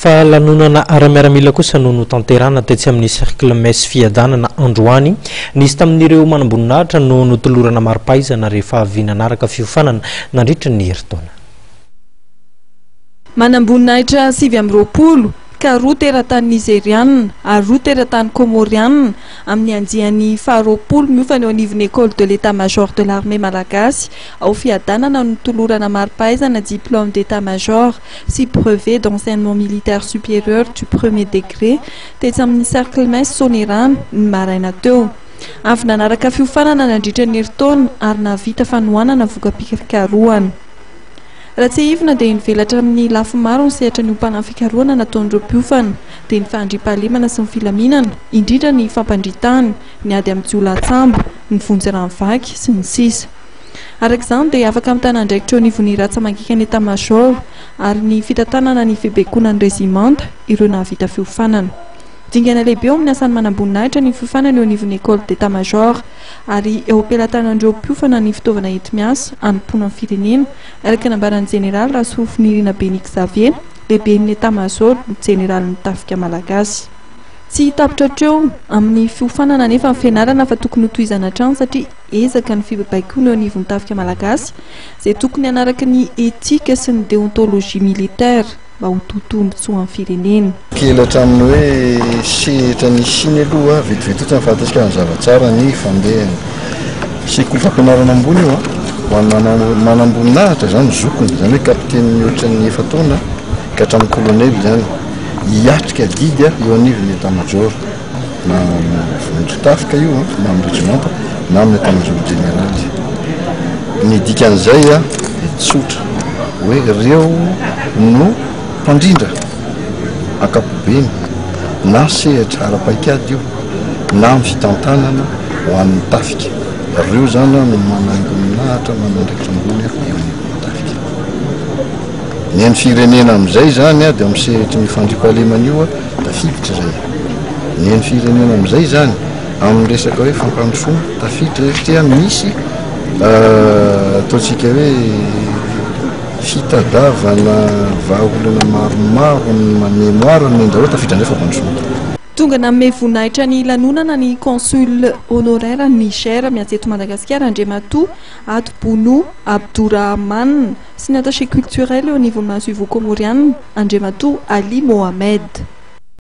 fa lanonana ara-miaramila kosa no notanterana tetsy amin'ny cercle messe fiadanana androany nisy tamin'ireo manamboninahitra no notolorana mari-pahaizana rehefa avy nanaraka fiofanana nandritra ny herintaona. Manamboninahitra 7 ka 2 teratany nigériane ary 2 teratany comoriane amin'ny andiany 20 miofany eo anivon'ny école de l'état-major de l'armée malagasy ao fiadanana no tolorana mari-pahaizana diplôme d'état-major sy brevet d'enseignement militaire supérieur du 1er degré tetsy amin'ny cercle messe Sonerano ny maraina teo. Avy nanaraka fiofanana nandritra ny herintaona ary navita fanohanana voka-pikarohana. Raha tsy hivina dia nivelatra amin'ny lafy maro ny sehatra ny ompanana fikarohana nataon'ireo mpiofana dia ny fandriam-pahalemana sy ny filaminana indrindra ny fampandritany ny ady amin'ny jiolahatsambo ny vonjy-ranovaky sy ny sisa. Arak'izany dia afaka mitana andraikitra eo anivon'ny ratsamangikany état-major ary ny fitantanana ny fibekonan'ny régimenta ireo nahavita fiofanana. Dingana lehibe eo amin'ny asany manamboninahitra ny fiofanana eo anivon'ny école d'état-major ary eo ampelantanan'ireo mpiofana ny fitaovana enti-miasa hanompoana amin'ny firenena araka ny ambaran'ny général Rasofinirina Benik Xavier lehiben'ny état-major général ny tafika malagasy. Tsy tapitra hatreo amin'ny fiofanana nefa ny fianarana fa tokony hotohizana hatrany satria ezaka ny fibaikoana eo anivon'ny tafika malagasy izay tokony hanaraka ny etika sy ny déontologie militaire mba ho totombotsoa amin'ny firenena. Kely hatramin'ny hoe sehatra ny Chine aloha vetivety ohatrany fantatsika ny zavatsara ny fandehany sekoly fampianarana ambony io ho an'ny manamboninahitra zany zokony zany hoe kapiteny ohatran'ny 9 taona ka hatramin'ny colonel zany hiatrika didy eo anivon'ny état-major na vondrotafika io na amin'ny régimenta na amin'ny état-major général. Ny dikan'izay tsotra hoe ireo no mpandrindra ankapobeny na sehatra ara-paikady io na amin'ny fitantanana ho an'ny tafika ireo zany no manangonahitra manandraikitra ambony eo amin'ny tafika. Ny an'ny firenena amin'izay zany dia amin'ny sehatra ny fandriam-pahalemana io tafiditra zay. Ny an'ny firenena amin'izay zany amin'ny resaka hoe fampandrosoana tafiditra satria misy ataontsika hoe fitadavana vahaolana maromaro ny mémoire ny andraro tafiditra indray fampandrosoana. Tonga nanome voninahitra ny lanonana ny consul honoraire ny Niger miantso eto Madagasikara Andriamatoa Adbounou Abdourahmane sy ny attaché culturel eo anivon'ny Mahasuivo Comoriane Andriamatoa Ali Mohamed.